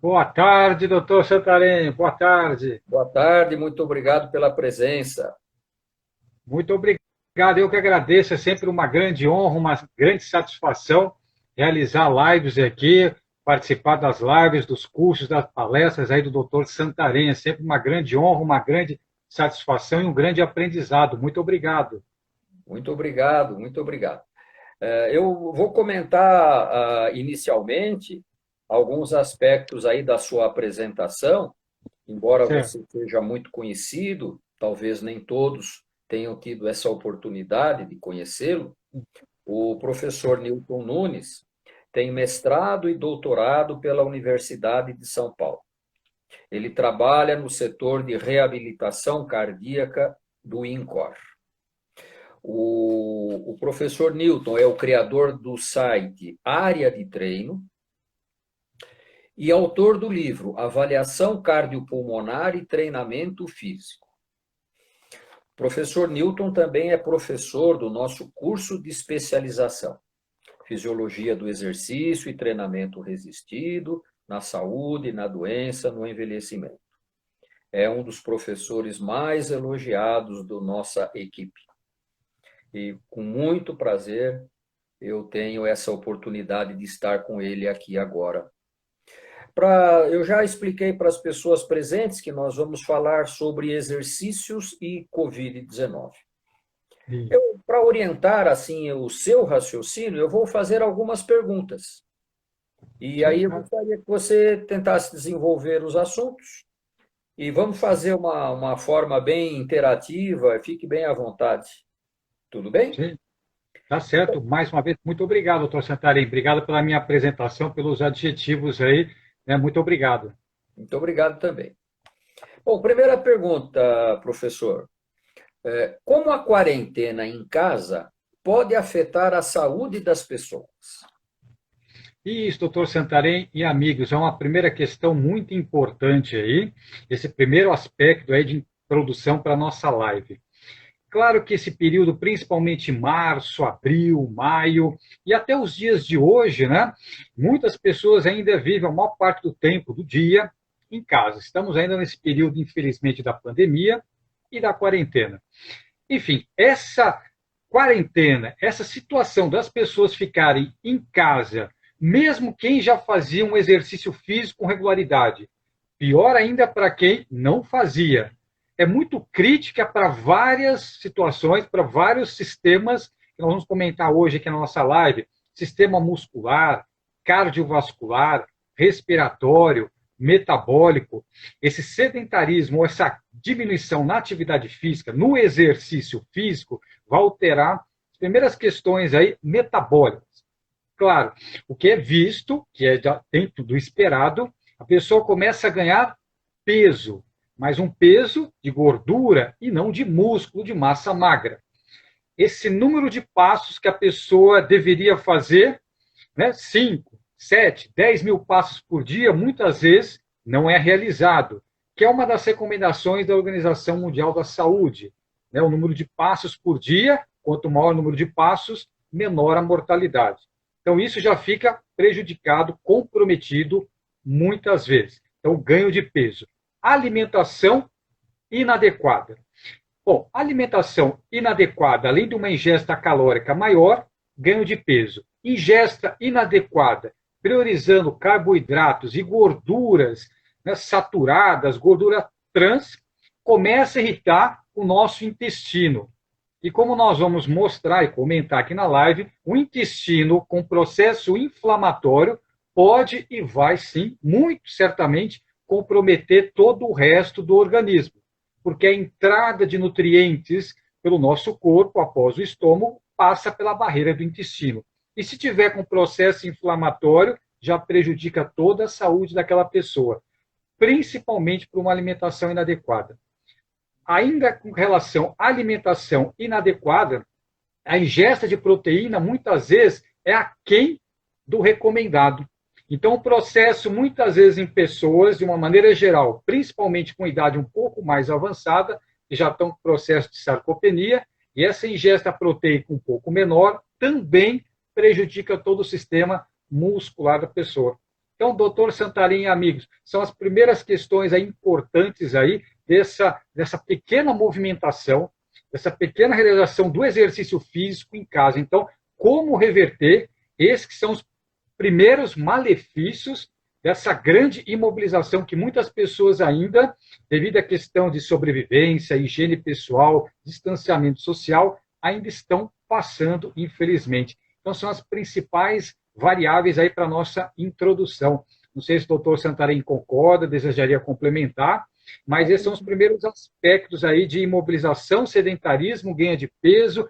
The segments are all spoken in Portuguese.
Boa tarde, doutor Santarém. Boa tarde. Boa tarde, muito obrigado pela presença. Muito obrigado. Eu que agradeço. É sempre uma grande honra, uma grande satisfação realizar lives aqui, participar das lives, dos cursos, das palestras aí do doutor Santarém. É sempre uma grande honra, uma grande satisfação e um grande aprendizado. Muito obrigado. Muito obrigado, muito obrigado. Eu vou comentar inicialmente alguns aspectos aí da sua apresentação, embora Certo. você seja muito conhecido, talvez nem todos tenham tido essa oportunidade de conhecê-lo. O professor Newton Nunes tem mestrado e doutorado pela Universidade de São Paulo. Ele trabalha no setor de reabilitação cardíaca do INCOR. O professor Newton é o criador do site Área de Treino e autor do livro Avaliação Cardiopulmonar e Treinamento Físico. O professor Newton também é professor do nosso curso de especialização, Fisiologia do Exercício e Treinamento Resistido, na saúde, na doença, no envelhecimento. É um dos professores mais elogiados da nossa equipe. E com muito prazer eu tenho essa oportunidade de estar com ele aqui agora. Eu já expliquei para as pessoas presentes que nós vamos falar sobre exercícios e Covid-19. Para orientar assim o seu raciocínio, eu vou fazer algumas perguntas. E Sim, aí eu gostaria que você tentasse desenvolver os assuntos. E vamos fazer uma forma bem interativa, fique bem à vontade. Tudo bem? sim. Tá certo. Mais uma vez, muito obrigado, doutor Santarém. Obrigado pela minha apresentação, pelos adjetivos aí. Né? Muito obrigado. Muito obrigado também. Bom, primeira pergunta, professor. Como a quarentena em casa pode afetar a saúde das pessoas? Isso, doutor Santarém e amigos, é uma primeira questão muito importante aí, esse primeiro aspecto aí de introdução para a nossa live. Claro que esse período, principalmente março, abril, maio e até os dias de hoje, né? Muitas pessoas ainda vivem a maior parte do tempo do dia em casa. Estamos ainda nesse período, infelizmente, da pandemia e da quarentena. Enfim, essa quarentena, essa situação das pessoas ficarem em casa, mesmo quem já fazia um exercício físico com regularidade, pior ainda para quem não fazia, é muito crítica para várias situações, para vários sistemas que nós vamos comentar hoje aqui na nossa live: sistema muscular, cardiovascular, respiratório, metabólico. Esse sedentarismo, essa diminuição na atividade física, no exercício físico, vai alterar as primeiras questões aí metabólicas. Claro, o que é visto, que é dentro do esperado, a pessoa começa a ganhar peso, mas um peso de gordura e não de músculo, de massa magra. Esse número de passos que a pessoa deveria fazer, né, 5, 7, 10 mil passos por dia, muitas vezes não é realizado, que é uma das recomendações da Organização Mundial da Saúde. Né, o número de passos por dia, quanto maior o número de passos, menor a mortalidade. Então, isso já fica prejudicado, comprometido muitas vezes. Então, ganho de peso. Alimentação inadequada. Bom, alimentação inadequada, além de uma ingesta calórica maior, ganho de peso. Ingesta inadequada, priorizando carboidratos e gorduras, né, saturadas, gordura trans, começa a irritar o nosso intestino. E como nós vamos mostrar e comentar aqui na live, o intestino com processo inflamatório pode e vai sim, muito certamente, comprometer todo o resto do organismo, porque a entrada de nutrientes pelo nosso corpo após o estômago passa pela barreira do intestino. E se tiver com processo inflamatório, já prejudica toda a saúde daquela pessoa, principalmente por uma alimentação inadequada. Ainda com relação à alimentação inadequada, a ingesta de proteína muitas vezes é aquém do recomendado. Então, o processo, muitas vezes em pessoas, de uma maneira geral, principalmente com idade um pouco mais avançada, que já estão com processo de sarcopenia, e essa ingesta proteica um pouco menor também prejudica todo o sistema muscular da pessoa. Então, doutor Santarém e amigos, são as primeiras questões aí importantes aí dessa pequena movimentação, dessa pequena realização do exercício físico em casa. Então, como reverter esses que são os primeiros malefícios dessa grande imobilização que muitas pessoas ainda, devido à questão de sobrevivência, higiene pessoal, distanciamento social, ainda estão passando, infelizmente. Então, são as principais variáveis aí para a nossa introdução. Não sei se o doutor Santarém concorda, desejaria complementar, mas esses são os primeiros aspectos aí de imobilização, sedentarismo, ganho de peso,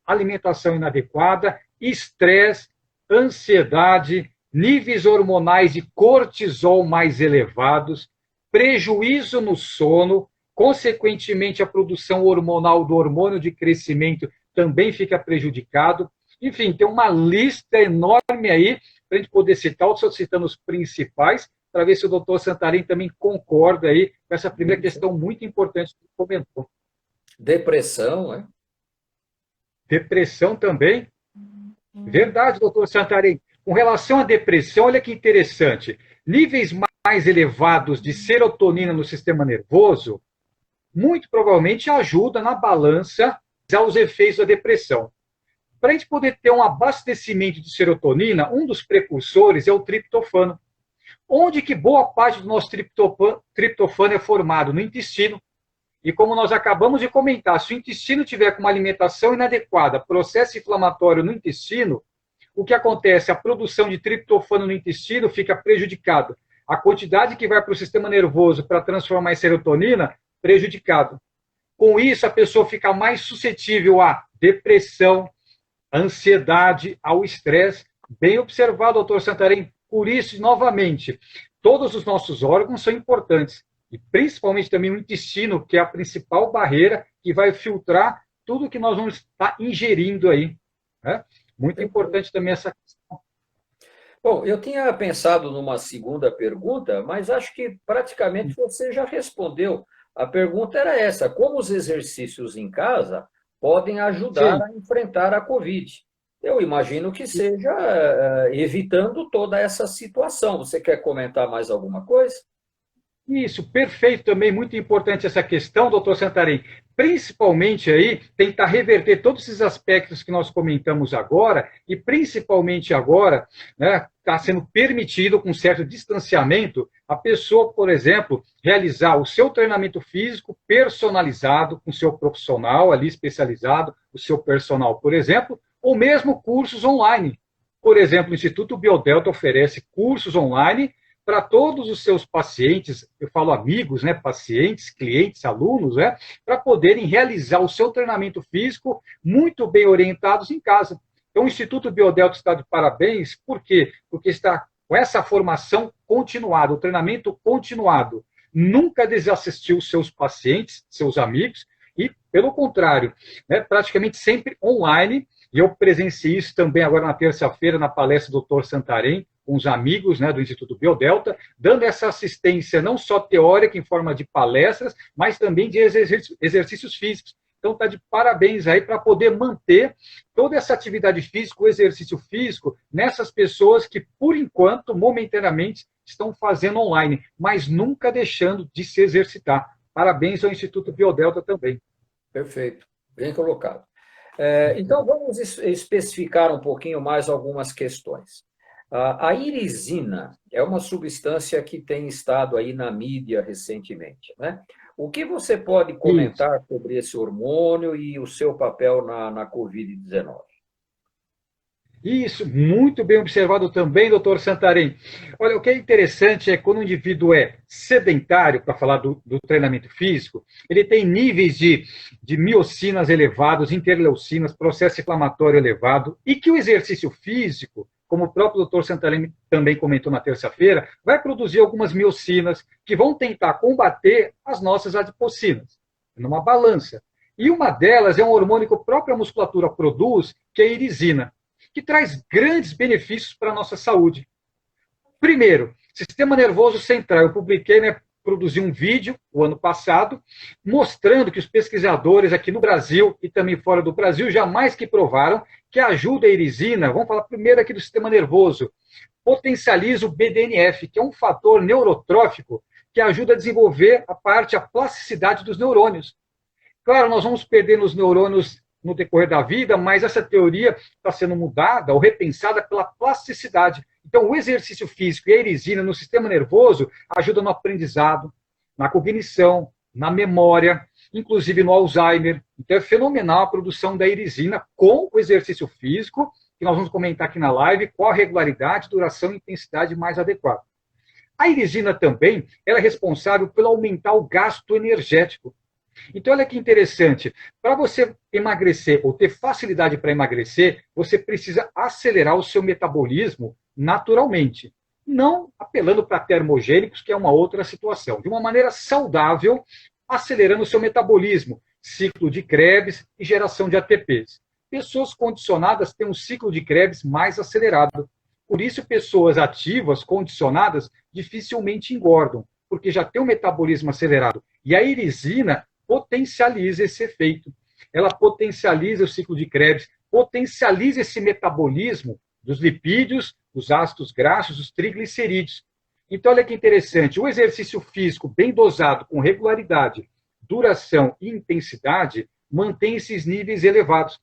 alimentação inadequada, estresse, ansiedade, níveis hormonais de cortisol mais elevados, prejuízo no sono, consequentemente a produção hormonal do hormônio de crescimento também fica prejudicado. Enfim, tem uma lista enorme aí para a gente poder citar, eu estou citando os principais, para ver se o doutor Santarém também concorda aí com essa primeira questão muito importante que ele comentou. Depressão, né? Depressão também. Verdade, doutor Santarém. Com relação à depressão, olha que interessante. Níveis mais elevados de serotonina no sistema nervoso, muito provavelmente ajuda na balança aos efeitos da depressão. Para a gente poder ter um abastecimento de serotonina, um dos precursores é o triptofano. Onde que boa parte do nosso triptofano é formado? No intestino. E como nós acabamos de comentar, se o intestino tiver com uma alimentação inadequada, processo inflamatório no intestino, o que acontece? A produção de triptofano no intestino fica prejudicada. A quantidade que vai para o sistema nervoso para transformar em serotonina, prejudicado. Com isso, a pessoa fica mais suscetível à depressão, ansiedade, ao estresse. Bem observado, doutor Santarém. Por isso, novamente, todos os nossos órgãos são importantes. E principalmente também o intestino, que é a principal barreira que vai filtrar tudo que nós vamos estar ingerindo aí. Né? Muito importante também essa questão. Bom, eu tinha pensado numa segunda pergunta, mas acho que praticamente você já respondeu. A pergunta era essa: como os exercícios em casa podem ajudar a enfrentar a Covid? Eu imagino que seja evitando toda essa situação. Você quer comentar mais alguma coisa? Isso, perfeito também, muito importante essa questão, doutor Santarém. Principalmente aí, tentar reverter todos esses aspectos que nós comentamos agora, e principalmente agora, né, está sendo permitido, com certo distanciamento, a pessoa, por exemplo, realizar o seu treinamento físico personalizado, com o seu profissional ali especializado, o seu personal, por exemplo, ou mesmo cursos online. Por exemplo, o Instituto Biodelta oferece cursos online para todos os seus pacientes, eu falo amigos, né, pacientes, clientes, alunos, né, para poderem realizar o seu treinamento físico muito bem orientados em casa. Então, o Instituto Biodelta está de parabéns, por quê? Porque está com essa formação continuada, o treinamento continuado. Nunca desassistiu seus pacientes, seus amigos, e, pelo contrário, né, praticamente sempre online, e eu presenciei isso também agora na terça-feira, na palestra do Dr. Santarém, com os amigos, né, do Instituto Biodelta, dando essa assistência não só teórica em forma de palestras, mas também de exercícios físicos. Então, está de parabéns aí para poder manter toda essa atividade física, o exercício físico, nessas pessoas que, por enquanto, momentaneamente, estão fazendo online, mas nunca deixando de se exercitar. Parabéns ao Instituto Biodelta também. Perfeito, bem colocado. Então, vamos especificar um pouquinho mais algumas questões. A irisina é uma substância que tem estado aí na mídia recentemente, né? O que você pode comentar sobre esse hormônio e o seu papel na Covid-19? Isso, muito bem observado também, doutor Santarém. Olha, o que é interessante é quando o indivíduo é sedentário, para falar do treinamento físico, ele tem níveis de miocinas elevados, interleucinas, processo inflamatório elevado, e que o exercício físico, como o próprio doutor Santarém também comentou na terça-feira, vai produzir algumas miocinas que vão tentar combater as nossas adipocinas, numa balança. E uma delas é um hormônio que a própria musculatura produz, que é a irisina, que traz grandes benefícios para a nossa saúde. Primeiro, sistema nervoso central. Eu publiquei, produzi um vídeo o ano passado, mostrando que os pesquisadores aqui no Brasil e também fora do Brasil jamais que provaram que ajuda a irisina, vamos falar primeiro aqui do sistema nervoso, potencializa o BDNF, que é um fator neurotrófico que ajuda a desenvolver a plasticidade dos neurônios. Claro, nós vamos perdendo os neurônios no decorrer da vida, mas essa teoria está sendo mudada ou repensada pela plasticidade. Então, o exercício físico e a irisina no sistema nervoso ajudam no aprendizado, na cognição, na memória, inclusive no Alzheimer. Então, é fenomenal a produção da irisina com o exercício físico, que nós vamos comentar aqui na live, qual a regularidade, duração e intensidade mais adequada. A irisina também ela é responsável pelo aumentar o gasto energético. Então, olha que interessante. Para você emagrecer ou ter facilidade para emagrecer, você precisa acelerar o seu metabolismo naturalmente. Não apelando para termogênicos, que é uma outra situação. De uma maneira saudável, acelerando o seu metabolismo, ciclo de Krebs e geração de ATPs. Pessoas condicionadas têm um ciclo de Krebs mais acelerado. Por isso, pessoas ativas, condicionadas, dificilmente engordam, porque já tem um metabolismo acelerado. E a irisina potencializa esse efeito. Ela potencializa o ciclo de Krebs, potencializa esse metabolismo dos lipídios, dos ácidos graxos, dos triglicerídeos. Então, olha que interessante, o exercício físico bem dosado, com regularidade, duração e intensidade, mantém esses níveis elevados.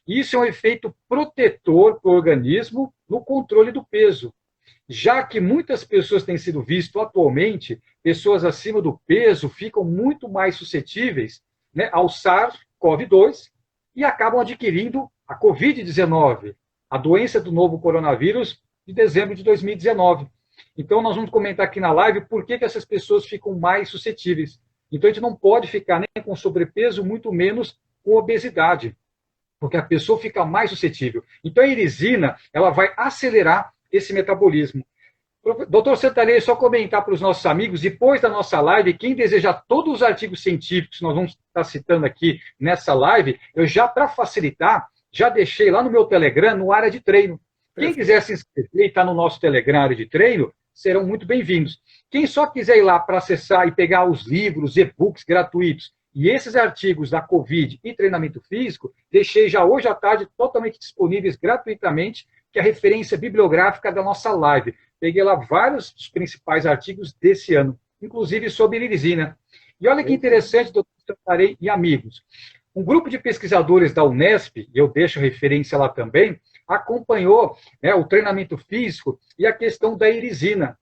Isso é um efeito protetor para o organismo no controle do peso. Já que muitas pessoas têm sido visto atualmente, pessoas acima do peso ficam muito mais suscetíveis, né, ao SARS-CoV-2 e acabam adquirindo a Covid-19, a doença do novo coronavírus de dezembro de 2019. Então, nós vamos comentar aqui na live por que essas pessoas ficam mais suscetíveis. Então, a gente não pode ficar nem com sobrepeso, muito menos com obesidade, porque a pessoa fica mais suscetível. Então, a irisina ela vai acelerar esse metabolismo. Doutor Santarém, só comentar para os nossos amigos, depois da nossa live, quem desejar todos os artigos científicos que nós vamos estar citando aqui nessa live, eu já, para facilitar, já deixei lá no meu Telegram, no área de treino. Quem quiser se inscrever e estar no nosso Telegram, área de treino, serão muito bem-vindos. Quem só quiser ir lá para acessar e pegar os livros, e-books gratuitos, e esses artigos da Covid e treinamento físico, deixei já hoje à tarde totalmente disponíveis gratuitamente, que é a referência bibliográfica da nossa live. Peguei lá vários dos principais artigos desse ano, inclusive sobre irisina. E olha que interessante, doutor Santarém e amigos. Um grupo de pesquisadores da Unesp, e eu deixo referência lá também, acompanhou, né, o treinamento físico e a questão da irisina,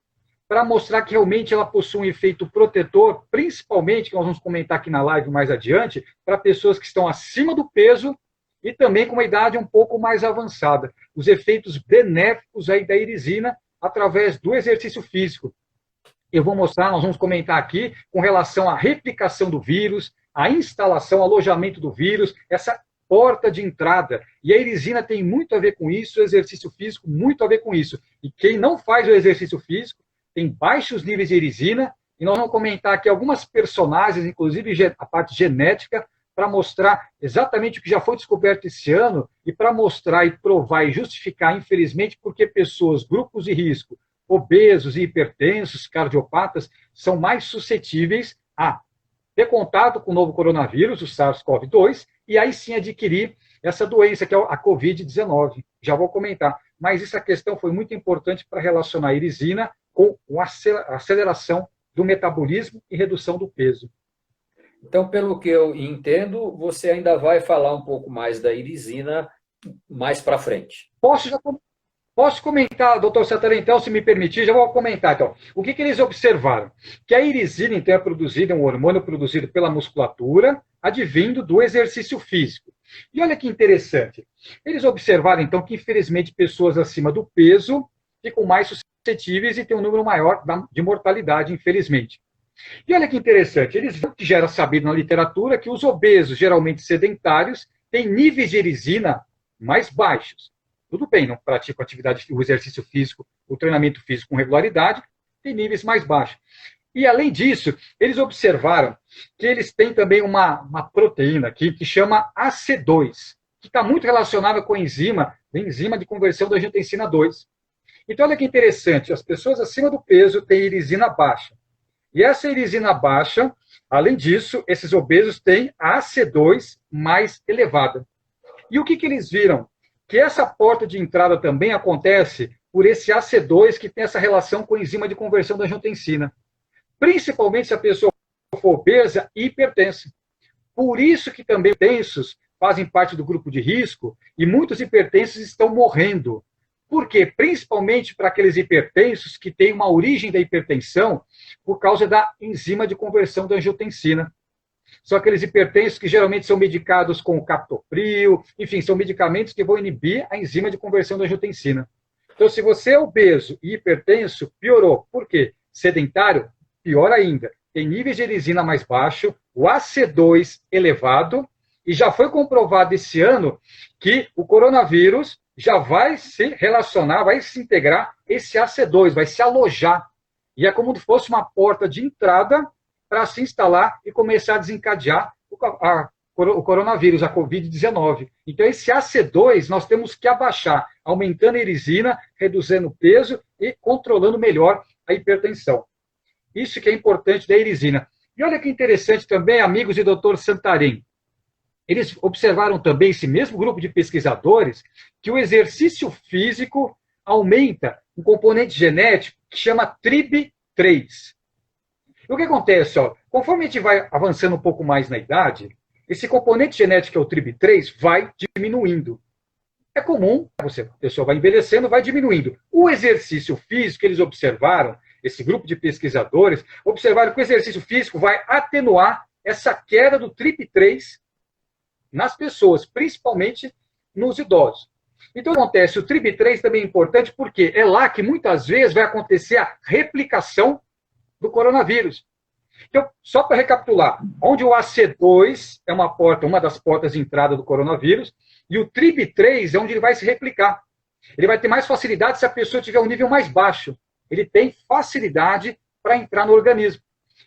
para mostrar que realmente ela possui um efeito protetor, principalmente, que nós vamos comentar aqui na live mais adiante, para pessoas que estão acima do peso e também com uma idade um pouco mais avançada. Os efeitos benéficos aí da irisina através do exercício físico. Eu vou mostrar, nós vamos comentar aqui com relação à replicação do vírus, a instalação, alojamento do vírus, essa porta de entrada. E a irisina tem muito a ver com isso, o exercício físico muito a ver com isso. E quem não faz o exercício físico tem baixos níveis de irisina, e nós vamos comentar aqui algumas personagens, inclusive a parte genética, para mostrar exatamente o que já foi descoberto esse ano e para mostrar e provar e justificar, infelizmente, porque pessoas, grupos de risco, obesos e hipertensos, cardiopatas, são mais suscetíveis a ter contato com o novo coronavírus, o SARS-CoV-2, e aí sim adquirir essa doença, que é a Covid-19. Já vou comentar. Mas essa questão foi muito importante para relacionar a irisina com a aceleração do metabolismo e redução do peso. Então, pelo que eu entendo, você ainda vai falar um pouco mais da irisina mais para frente. Posso comentar, doutor Santarém, então, se me permitir, já vou comentar. Então, o que eles observaram? Que a irisina, então, é produzida, um hormônio produzido pela musculatura, advindo do exercício físico. E olha que interessante. Eles observaram, então, que, infelizmente, pessoas acima do peso ficam mais suscetíveis e têm um número maior de mortalidade, infelizmente. E olha que interessante, eles viram que já era sabido na literatura que os obesos, geralmente sedentários, têm níveis de irisina mais baixos. Tudo bem, não praticam atividade, o exercício físico, o treinamento físico com regularidade, tem níveis mais baixos. E, além disso, eles observaram que eles têm também uma proteína aqui que chama AC2, que está muito relacionada com a enzima de conversão da angiotensina 2. Então, olha que interessante, as pessoas acima do peso têm irisina baixa. E essa irisina baixa, além disso, esses obesos têm a AC2 mais elevada. E o que eles viram? Que essa porta de entrada também acontece por esse AC2 que tem essa relação com a enzima de conversão da angiotensina. Principalmente se a pessoa for obesa e hipertensa. Por isso que também hipertensos fazem parte do grupo de risco e muitos hipertensos estão morrendo. Por quê? Principalmente para aqueles hipertensos que têm uma origem da hipertensão por causa da enzima de conversão da angiotensina. São aqueles hipertensos que geralmente são medicados com captopril, enfim, são medicamentos que vão inibir a enzima de conversão da angiotensina. Então, se você é obeso e hipertenso, piorou. Por quê? Sedentário, pior ainda. Tem níveis de erisina mais baixo, o AC2 elevado, e já foi comprovado esse ano que o coronavírus já vai se relacionar, vai se integrar esse AC2, vai se alojar. E é como se fosse uma porta de entrada para se instalar e começar a desencadear o coronavírus, a Covid-19. Então, esse AC2 nós temos que abaixar, aumentando a erisina, reduzindo o peso e controlando melhor a hipertensão. Isso que é importante da erisina. E olha que interessante também, amigos e doutor Santarém. Eles observaram também, esse mesmo grupo de pesquisadores, que o exercício físico aumenta um componente genético que chama TRIB3. E o que acontece? Ó, conforme a gente vai avançando um pouco mais na idade, esse componente genético, que é o TRIB3, vai diminuindo. É comum, a pessoa vai envelhecendo, vai diminuindo. O exercício físico, eles observaram, esse grupo de pesquisadores, observaram que o exercício físico vai atenuar essa queda do TRIB3 nas pessoas, principalmente nos idosos. Então, o que acontece? O TRIB3 também é importante porque é lá que muitas vezes vai acontecer a replicação do coronavírus. Então, só para recapitular, onde o AC2 é uma das portas de entrada do coronavírus, e o TRIB3 é onde ele vai se replicar. Ele vai ter mais facilidade se a pessoa tiver um nível mais baixo. Ele tem facilidade para entrar no organismo.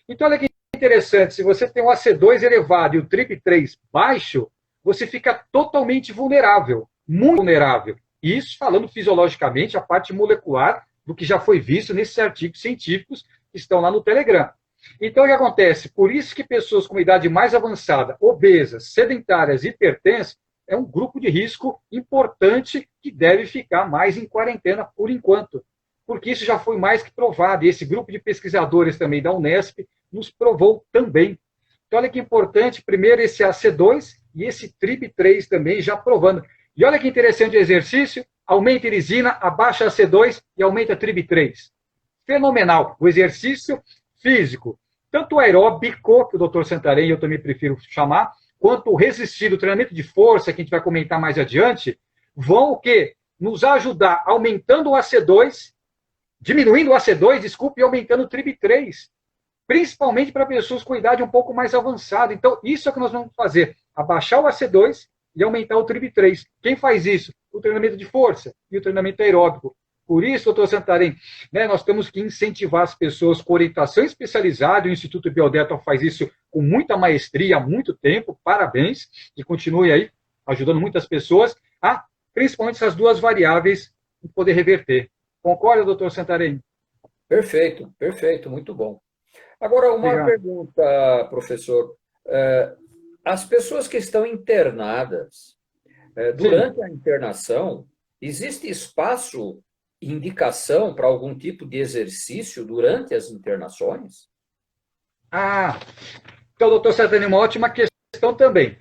Então, olha que interessante, se você tem um AC2 elevado e o TRIB3 baixo, você fica totalmente vulnerável, muito vulnerável. Isso falando fisiologicamente, a parte molecular do que já foi visto nesses artigos científicos que estão lá no Telegram. Então, o que acontece? Por isso que pessoas com idade mais avançada, obesas, sedentárias, hipertensas, é um grupo de risco importante que deve ficar mais em quarentena por enquanto. Porque isso já foi mais que provado. E esse grupo de pesquisadores também da Unesp nos provou também. Então, olha que importante, primeiro esse AC2 e esse TRIB3 também já provando. E olha que interessante o exercício, aumenta a erisina, abaixa a AC2 e aumenta a TRIB3. Fenomenal. O exercício físico, tanto o aeróbico, que o doutor Santarém eu também prefiro chamar, quanto o resistido, o treinamento de força, que a gente vai comentar mais adiante, vão o quê? Nos ajudar aumentando o AC2, diminuindo o AC2, desculpe, e aumentando o TRIB3, principalmente para pessoas com idade um pouco mais avançada. Então, isso é o que nós vamos fazer, abaixar o AC2 e aumentar o TRIB3. Quem faz isso? O treinamento de força e o treinamento aeróbico. Por isso, doutor Santarém, nós temos que incentivar as pessoas com orientação especializada, o Instituto Biodelta faz isso com muita maestria há muito tempo, parabéns, e continue aí ajudando muitas pessoas a, principalmente essas duas variáveis, poder reverter. Concorda, doutor Santarém? Perfeito, perfeito, muito bom. Agora, uma pergunta, professor. As pessoas que estão internadas, durante a internação, existe espaço, indicação para algum tipo de exercício durante as internações? Então, doutor Santarém, uma ótima questão também.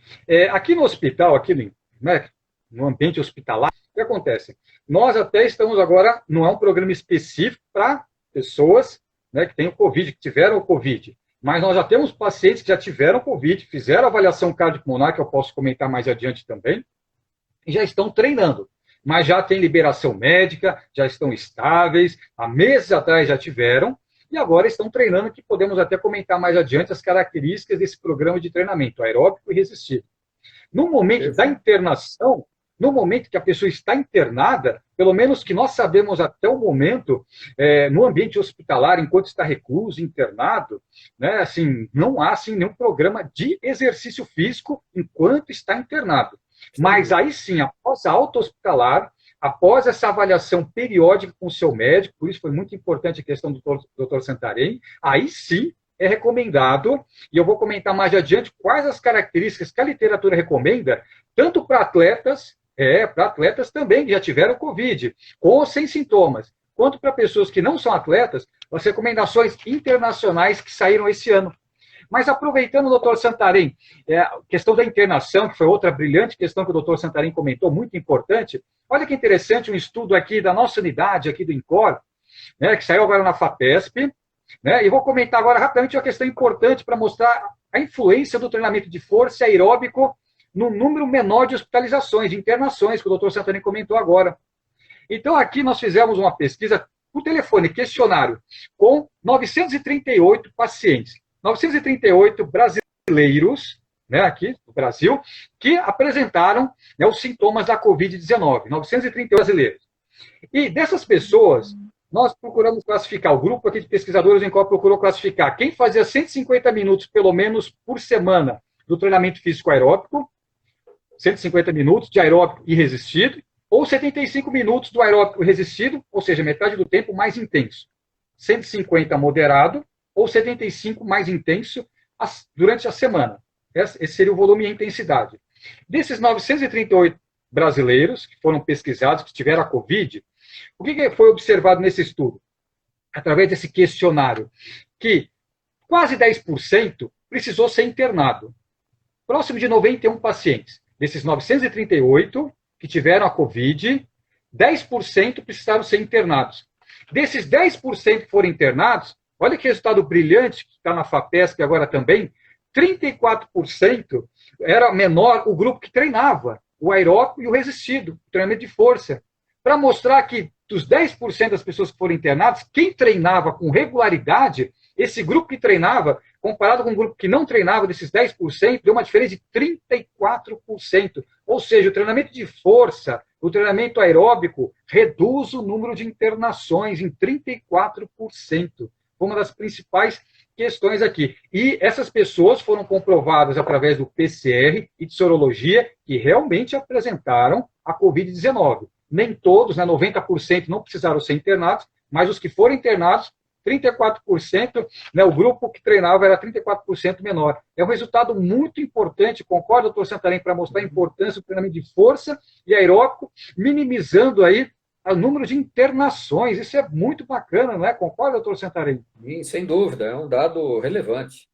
Aqui no hospital, no ambiente hospitalar, o que acontece? Nós até estamos agora, não é um programa específico para pessoas que têm o Covid, que tiveram o Covid, mas nós já temos pacientes que já tiveram Covid, fizeram avaliação cardiopulmonar, que eu posso comentar mais adiante também, e já estão treinando. Mas já tem liberação médica, já estão estáveis, há meses atrás já tiveram, e agora estão treinando, que podemos até comentar mais adiante as características desse programa de treinamento, aeróbico e resistido. No momento da internação, no momento que a pessoa está internada, pelo menos que nós sabemos até o momento, no ambiente hospitalar, enquanto está recluso, internado, não há nenhum programa de exercício físico enquanto está internado. Mas aí sim, após a alta hospitalar, após essa avaliação periódica com o seu médico, por isso foi muito importante a questão do Dr. Santarém, aí sim é recomendado, e eu vou comentar mais adiante quais as características que a literatura recomenda, tanto para atletas Para atletas também que já tiveram Covid, com ou sem sintomas. Quanto para pessoas que não são atletas, as recomendações internacionais que saíram esse ano. Mas aproveitando, doutor Santarém, a questão da internação, que foi outra brilhante questão que o doutor Santarém comentou, muito importante. Olha que interessante um estudo aqui da nossa unidade, aqui do INCOR, né, que saiu agora na FAPESP, né, e vou comentar agora rapidamente uma questão importante para mostrar a influência do treinamento de força aeróbico no número menor de hospitalizações, de internações, que o doutor Santarém comentou agora. Então, aqui nós fizemos uma pesquisa por telefone, questionário, com 938 pacientes. 938 brasileiros, né, aqui no Brasil, que apresentaram, né, os sintomas da Covid-19. 938 brasileiros. E dessas pessoas, nós procuramos classificar, o grupo aqui de pesquisadores em qual procurou classificar quem fazia 150 minutos, pelo menos, por semana do treinamento físico aeróbico, 150 minutos de aeróbico e resistido, ou 75 minutos do aeróbico resistido, ou seja, metade do tempo mais intenso. 150 moderado, ou 75 mais intenso durante a semana. Esse seria o volume e a intensidade. Desses 938 brasileiros que foram pesquisados, que tiveram a Covid, o que foi observado nesse estudo? Através desse questionário, que quase 10% precisou ser internado. Próximo de 91 pacientes. Desses 938 que tiveram a Covid, 10% precisaram ser internados. Desses 10% que foram internados, olha que resultado brilhante, que está na FAPESP agora também, 34% era menor o grupo que treinava, o aeróbico e o resistido, o treinamento de força, para mostrar que dos 10% das pessoas que foram internadas, quem treinava com regularidade, esse grupo que treinava, comparado com o grupo que não treinava, desses 10%, deu uma diferença de 34%. Ou seja, o treinamento de força, o treinamento aeróbico, reduz o número de internações em 34%. Uma das principais questões aqui. E essas pessoas foram comprovadas através do PCR e de sorologia que realmente apresentaram a Covid-19. Nem todos, né, 90% não precisaram ser internados, mas os que foram internados, 34%, né, o grupo que treinava era 34% menor. É um resultado muito importante, concorda, doutor Santarém, para mostrar a importância do treinamento de força e aeróbico, minimizando aí o número de internações. Isso é muito bacana, não é? Concorda, doutor Santarém? Sim, sem dúvida, é um dado relevante.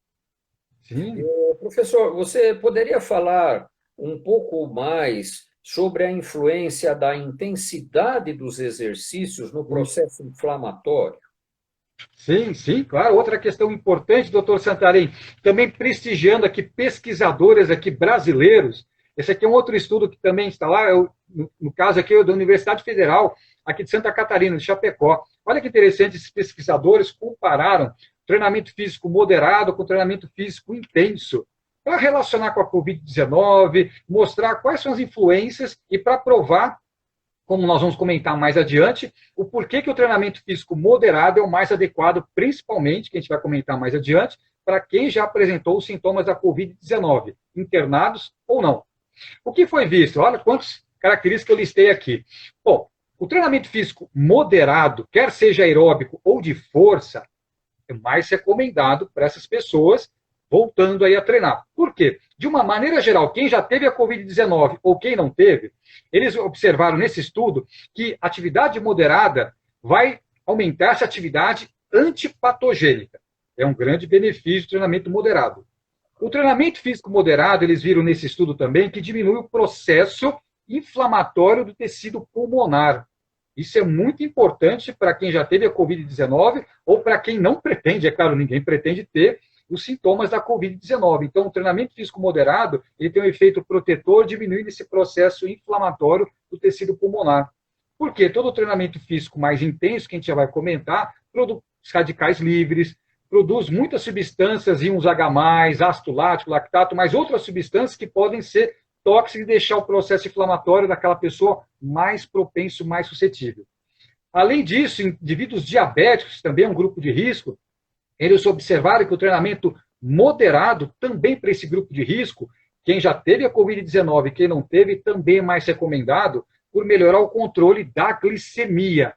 Sim. Professor, você poderia falar um pouco mais sobre a influência da intensidade dos exercícios no processo inflamatório? Sim, claro. Outra questão importante, doutor Santarém, também prestigiando aqui pesquisadores aqui brasileiros. Esse aqui é um outro estudo que também está lá, no caso aqui da Universidade Federal, aqui de Santa Catarina, de Chapecó. Olha que interessante, esses pesquisadores compararam treinamento físico moderado com treinamento físico intenso, para relacionar com a Covid-19, mostrar quais são as influências e para provar, como nós vamos comentar mais adiante, o porquê que o treinamento físico moderado é o mais adequado, principalmente, que a gente vai comentar mais adiante, para quem já apresentou os sintomas da Covid-19, internados ou não. O que foi visto? Olha quantas características eu listei aqui. Bom, o treinamento físico moderado, quer seja aeróbico ou de força, é mais recomendado para essas pessoas voltando aí a treinar. Por quê? De uma maneira geral, quem já teve a Covid-19 ou quem não teve, eles observaram nesse estudo que atividade moderada vai aumentar essa atividade antipatogênica. É um grande benefício do treinamento moderado. O treinamento físico moderado, eles viram nesse estudo também que diminui o processo inflamatório do tecido pulmonar. Isso é muito importante para quem já teve a Covid-19 ou para quem não pretende, é claro, ninguém pretende ter os sintomas da Covid-19. Então, o treinamento físico moderado, ele tem um efeito protetor, diminuindo esse processo inflamatório do tecido pulmonar. Por quê? Todo o treinamento físico mais intenso, que a gente já vai comentar, produz radicais livres, produz muitas substâncias, íons H+, ácido lático, lactato, mas outras substâncias que podem ser tóxicas e deixar o processo inflamatório daquela pessoa mais propenso, mais suscetível. Além disso, indivíduos diabéticos, também é um grupo de risco, eles observaram que o treinamento moderado, também para esse grupo de risco, quem já teve a Covid-19 e quem não teve, também é mais recomendado por melhorar o controle da glicemia.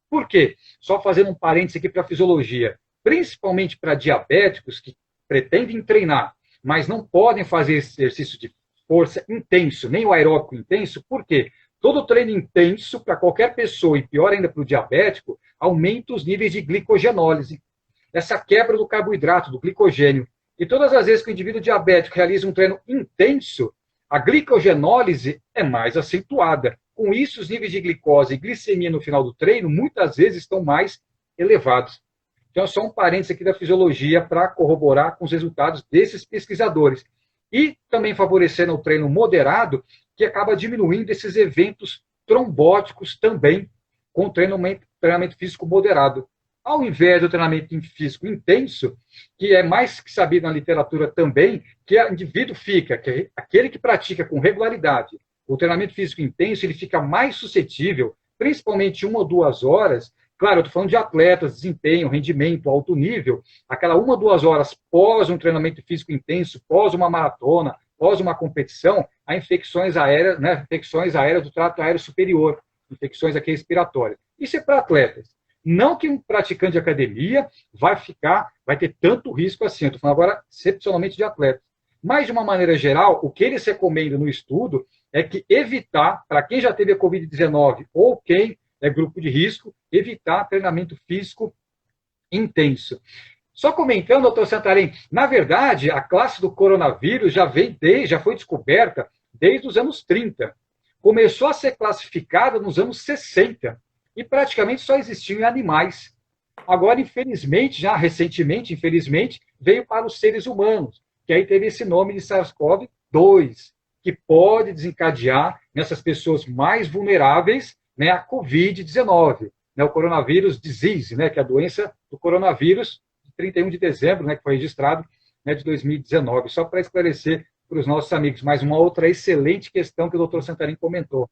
Por quê? Só fazendo um parênteses aqui para a fisiologia. Principalmente para diabéticos que pretendem treinar, mas não podem fazer esse exercício de força intenso, nem o aeróbico intenso, por quê? Todo treino intenso, para qualquer pessoa, e pior ainda para o diabético, aumenta os níveis de glicogenólise, essa quebra do carboidrato, do glicogênio. E todas as vezes que o indivíduo diabético realiza um treino intenso, a glicogenólise é mais acentuada. Com isso, os níveis de glicose e glicemia no final do treino, muitas vezes, estão mais elevados. Então, só um parênteses aqui da fisiologia para corroborar com os resultados desses pesquisadores. E também favorecendo o treino moderado, que acaba diminuindo esses eventos trombóticos também com o treinamento físico moderado. Ao invés do treinamento físico intenso, que é mais que sabido na literatura também, que o indivíduo fica, que aquele que pratica com regularidade o treinamento físico intenso, ele fica mais suscetível, principalmente 1 ou 2 horas. Claro, eu estou falando de atletas, desempenho, rendimento, alto nível, aquela 1 ou 2 horas pós um treinamento físico intenso, pós uma maratona, pós uma competição, a infecções aéreas, né, infecções aéreas do trato aéreo superior, infecções aqui respiratórias. Isso é para atletas. Não que um praticante de academia vai ter tanto risco assim. Eu estou falando agora excepcionalmente de atletas. Mas, de uma maneira geral, o que eles recomendam no estudo é que evitar, para quem já teve a Covid-19 ou quem é grupo de risco, evitar treinamento físico intenso. Só comentando, doutor Santarém, na verdade, a classe do coronavírus já foi descoberta desde os anos 30. Começou a ser classificada nos anos 60 e praticamente só existiam em animais. Agora, infelizmente, já recentemente, infelizmente, veio para os seres humanos, que aí teve esse nome de SARS-CoV-2, que pode desencadear nessas pessoas mais vulneráveis, né, a Covid-19, né, o coronavírus disease, né, que é a doença do coronavírus, de 31 de dezembro, né, que foi registrado, né, de 2019. Só para esclarecer para os nossos amigos, mais uma outra excelente questão que o doutor Santarém comentou.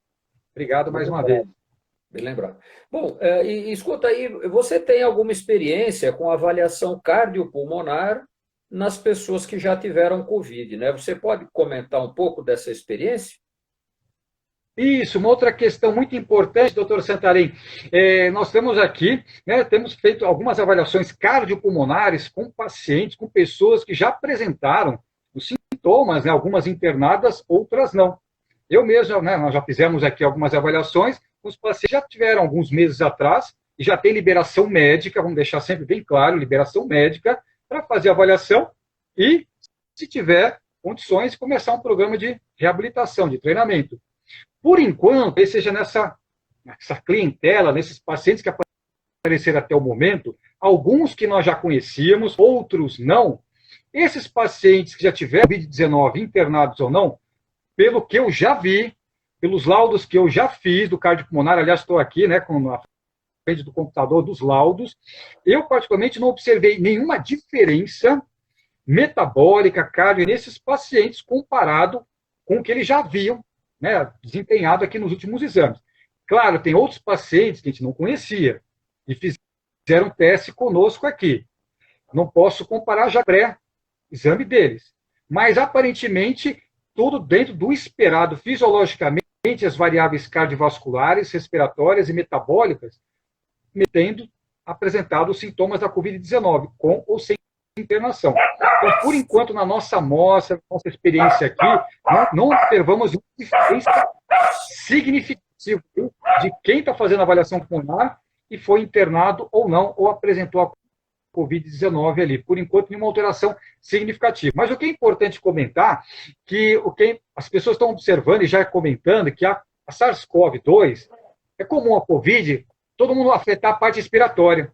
Obrigado mais uma vez. Bem lembrado. Bom, e escuta aí, você tem alguma experiência com avaliação cardiopulmonar nas pessoas que já tiveram Covid, né? Você pode comentar um pouco dessa experiência? Isso, uma outra questão muito importante, doutor Santarém. Nós temos aqui, né, temos feito algumas avaliações cardiopulmonares com pacientes, com pessoas que já apresentaram os sintomas, né, algumas internadas, outras não. Eu mesmo, né, nós já fizemos aqui algumas avaliações, os pacientes já tiveram alguns meses atrás, e já tem liberação médica, vamos deixar sempre bem claro, liberação médica, para fazer a avaliação e, se tiver condições, começar um programa de reabilitação, de treinamento. Por enquanto, seja nessa clientela, nesses pacientes que apareceram até o momento, alguns que nós já conhecíamos, outros não. Esses pacientes que já tiveram Covid-19, internados ou não, pelo que eu já vi, pelos laudos que eu já fiz do cardiopulmonar, aliás, estou aqui, né, na frente do computador dos laudos, eu particularmente não observei nenhuma diferença metabólica, cardio, nesses pacientes comparado com o que eles já haviam, né, desempenhado aqui nos últimos exames. Claro, tem outros pacientes que a gente não conhecia e fizeram teste conosco aqui. Não posso comparar já pré-exame deles. Mas, aparentemente, tudo dentro do esperado fisiologicamente, as variáveis cardiovasculares, respiratórias e metabólicas, tendo apresentado os sintomas da Covid-19, com ou sem internação. Então, por enquanto, na nossa amostra, nossa experiência aqui, não observamos uma diferença significativa de quem está fazendo a avaliação pulmonar e foi internado ou não, ou apresentou a Covid-19 ali. Por enquanto, nenhuma alteração significativa. Mas o que é importante comentar, que as pessoas estão observando e já comentando que a SARS-CoV-2 é comum a Covid, todo mundo afetar a parte respiratória.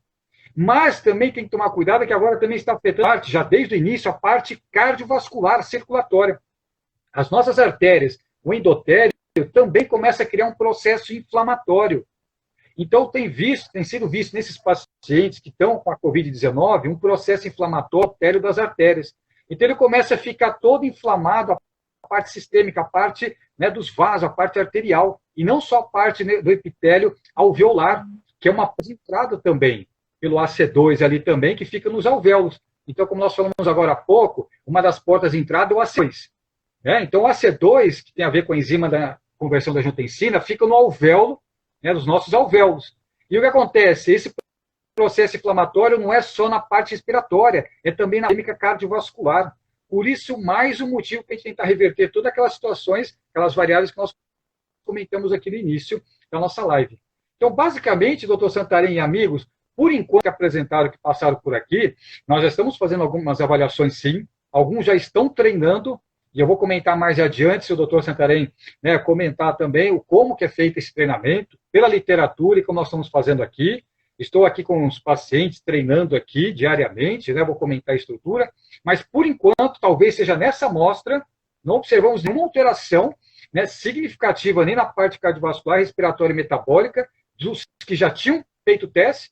Mas também tem que tomar cuidado que agora também está afetando, já desde o início, a parte cardiovascular, circulatória. As nossas artérias, o endotélio, também começa a criar um processo inflamatório. Então, tem sido visto nesses pacientes que estão com a Covid-19 um processo inflamatório das artérias. Então, ele começa a ficar todo inflamado, a parte sistêmica, a parte, né, dos vasos, a parte arterial, e não só a parte, né, do epitélio alveolar, que é uma porta de entrada também, pelo AC2 ali também, que fica nos alvéolos. Então, como nós falamos agora há pouco, uma das portas de entrada é o AC2. Né? Então, o AC2, que tem a ver com a enzima da conversão da angiotensina, fica no alvéolo, né, nos nossos alvéolos. E o que acontece? Esse processo inflamatório não é só na parte respiratória, é também na química cardiovascular. Por isso, mais um motivo para a gente tentar reverter todas aquelas situações, aquelas variáveis que nós comentamos aqui no início da nossa live. Então, basicamente, doutor Santarém e amigos, por enquanto que apresentaram, que passaram por aqui, nós já estamos fazendo algumas avaliações, sim. Alguns já estão treinando, e eu vou comentar mais adiante, se o doutor Santarém, né, comentar também o como que é feito esse treinamento, pela literatura e como nós estamos fazendo aqui. Estou aqui com os pacientes treinando aqui diariamente, né, vou comentar a estrutura, mas por enquanto, talvez seja nessa amostra, não observamos nenhuma alteração, né, significativa nem na parte cardiovascular, respiratória e metabólica, dos que já tinham feito o teste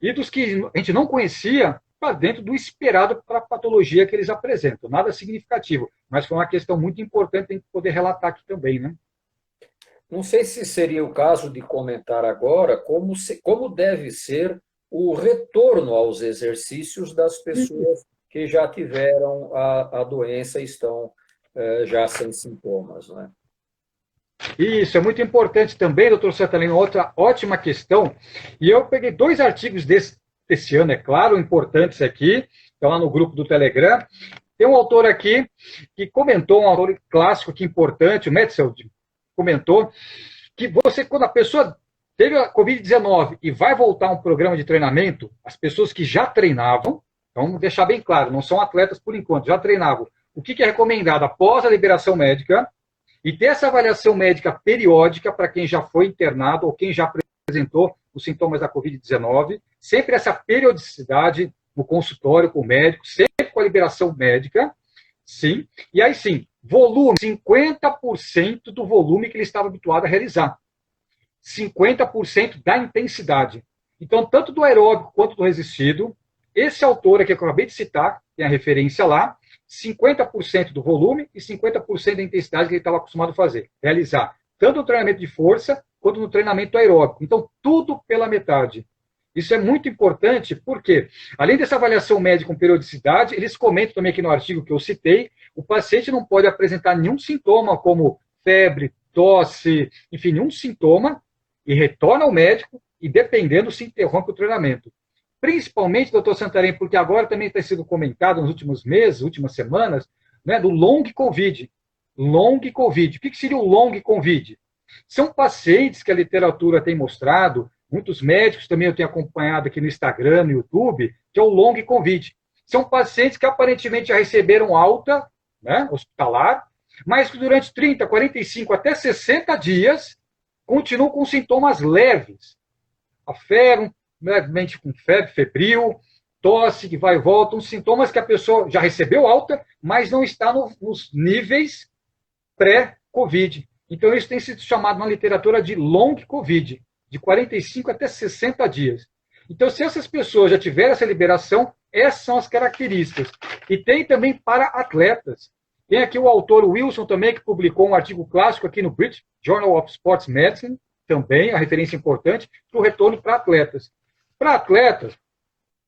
e dos que a gente não conhecia, para dentro do esperado para a patologia que eles apresentam. Nada significativo, mas foi uma questão muito importante, tem que poder relatar aqui também, né? Não sei se seria o caso de comentar agora como deve ser o retorno aos exercícios das pessoas que já tiveram a doença e estão já sem sintomas, né? Isso, é muito importante também, doutor Santarém, outra ótima questão. E eu peguei 2 artigos desse ano, é claro, importantes aqui, estão lá no grupo do Telegram. Tem um autor aqui que comentou, um autor clássico aqui importante, o Metzel, comentou, que quando a pessoa teve a Covid-19 e vai voltar a um programa de treinamento, as pessoas que já treinavam, então vamos deixar bem claro, não são atletas por enquanto, já treinavam. O que é recomendado após a liberação médica? E ter essa avaliação médica periódica para quem já foi internado ou quem já apresentou os sintomas da Covid-19, sempre essa periodicidade no consultório com o médico, sempre com a liberação médica, sim. E aí sim, volume, 50% do volume que ele estava habituado a realizar. 50% da intensidade. Então, tanto do aeróbico quanto do resistido, esse autor aqui que eu acabei de citar, tem a referência lá, 50% do volume e 50% da intensidade que ele estava acostumado a fazer, realizar, tanto no treinamento de força quanto no treinamento aeróbico. Então, tudo pela metade. Isso é muito importante porque, além dessa avaliação médica com periodicidade, eles comentam também aqui no artigo que eu citei, o paciente não pode apresentar nenhum sintoma como febre, tosse, enfim, nenhum sintoma, e retorna ao médico e, dependendo, se interrompe o treinamento. Principalmente, doutor Santarém, porque agora também tem sido comentado nos últimos meses, últimas semanas, né, do long COVID. Long COVID. O que seria o long COVID? São pacientes que a literatura tem mostrado, muitos médicos também eu tenho acompanhado aqui no Instagram, no YouTube, que é o long COVID. São pacientes que aparentemente já receberam alta, né, hospitalar, mas que durante 30, 45, até 60 dias continuam com sintomas leves. A febre, levemente com febre, febril, tosse que vai e volta, uns sintomas que a pessoa já recebeu alta, mas não está nos níveis pré-Covid. Então, isso tem sido chamado na literatura de long Covid, de 45 até 60 dias. Então, se essas pessoas já tiverem essa liberação, essas são as características. E tem também para atletas. Tem aqui o autor Wilson também, que publicou um artigo clássico aqui no British Journal of Sports Medicine, também, a referência importante, para o retorno para atletas. Para atletas,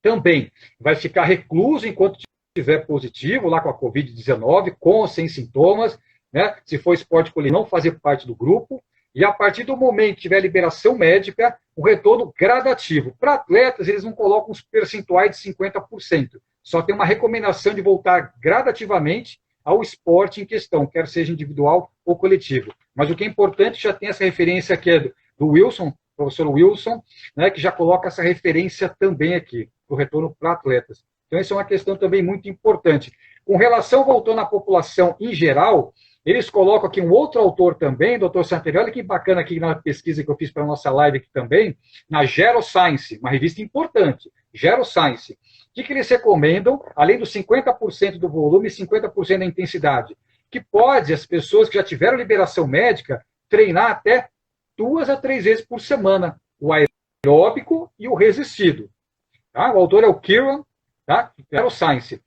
também vai ficar recluso enquanto estiver positivo, lá com a Covid-19, com ou sem sintomas, né? Se for esporte coletivo, não fazer parte do grupo, e a partir do momento que tiver liberação médica, um retorno gradativo. Para atletas, eles não colocam os percentuais de 50%, só tem uma recomendação de voltar gradativamente ao esporte em questão, quer seja individual ou coletivo. Mas o que é importante, já tem essa referência aqui do Wilson, professor Wilson, né, que já coloca essa referência também aqui, do retorno para atletas. Então, essa é uma questão também muito importante. Com relação, voltando à população em geral, eles colocam aqui um outro autor também, doutor Santarém, olha que bacana aqui na pesquisa que eu fiz para a nossa live aqui também, na Geroscience, uma revista importante, Geroscience. O que eles recomendam, além dos 50% do volume e 50% da intensidade? Que pode, as pessoas que já tiveram liberação médica, treinar até 2 a 3 vezes por semana, o aeróbico e o resistido. Tá? O autor é o Kieran, tá? Geroscience.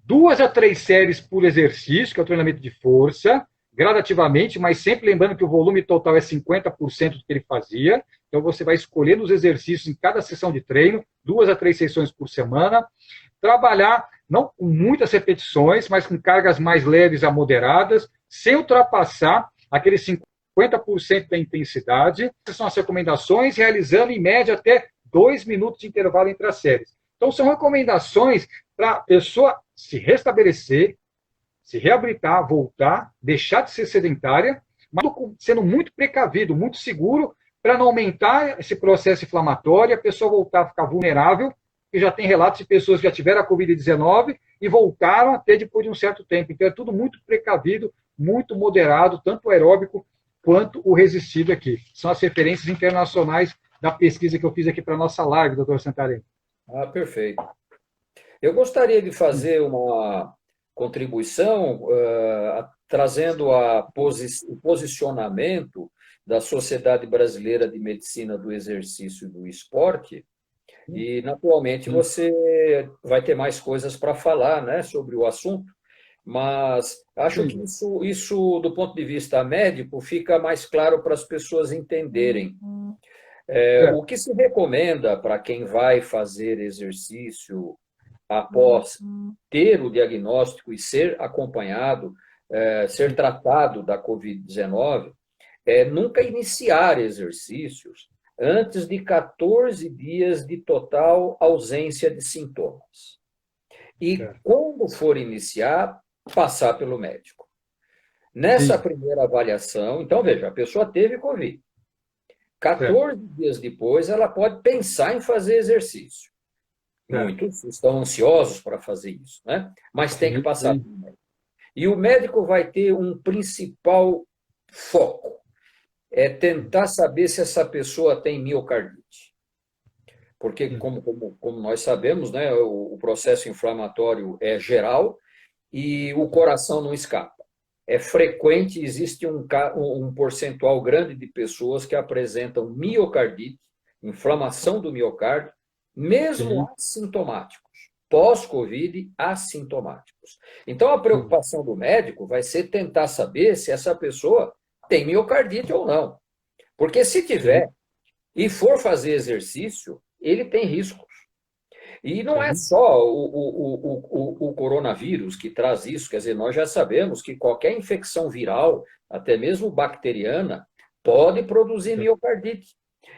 2 a 3 séries por exercício, que é o treinamento de força, gradativamente, mas sempre lembrando que o volume total é 50% do que ele fazia. Então, você vai escolhendo os exercícios em cada sessão de treino, 2 a 3 sessões por semana. Trabalhar, não com muitas repetições, mas com cargas mais leves a moderadas, sem ultrapassar aqueles 50% da intensidade. Essas são as recomendações, realizando em média até 2 minutos de intervalo entre as séries. Então, são recomendações para a pessoa se restabelecer, se reabilitar, voltar, deixar de ser sedentária, mas sendo muito precavido, muito seguro, para não aumentar esse processo inflamatório, a pessoa voltar a ficar vulnerável, que já tem relatos de pessoas que já tiveram a Covid-19 e voltaram a ter depois de um certo tempo. Então é tudo muito precavido, muito moderado, tanto o aeróbico quanto o resistido aqui. São as referências internacionais da pesquisa que eu fiz aqui para a nossa live, doutor Santarém. Ah, perfeito. Eu gostaria de fazer uma contribuição trazendo o posicionamento da Sociedade Brasileira de Medicina do Exercício e do Esporte, e, naturalmente, você vai ter mais coisas para falar, né, sobre o assunto, mas acho que isso, do ponto de vista médico, fica mais claro para as pessoas entenderem. O que se recomenda para quem vai fazer exercício após ter o diagnóstico e ser acompanhado, ser tratado da Covid-19, é nunca iniciar exercícios antes de 14 dias de total ausência de sintomas. E quando for iniciar, passar pelo médico. Nessa primeira avaliação, então veja, a pessoa teve Covid. 14 dias depois, ela pode pensar em fazer exercício. Muitos estão ansiosos para fazer isso, né? Mas tem que passar pelo médico. E o médico vai ter um principal foco, é tentar saber se essa pessoa tem miocardite. Porque, como nós sabemos, né, o processo inflamatório é geral e o coração não escapa. É frequente, existe um percentual grande de pessoas que apresentam miocardite, inflamação do miocárdio, mesmo assintomáticos, pós-Covid assintomáticos. Então, a preocupação do médico vai ser tentar saber se essa pessoa tem miocardite ou não. Porque se tiver e for fazer exercício, ele tem riscos. E não é só o coronavírus que traz isso, quer dizer, nós já sabemos que qualquer infecção viral, até mesmo bacteriana, pode produzir miocardite.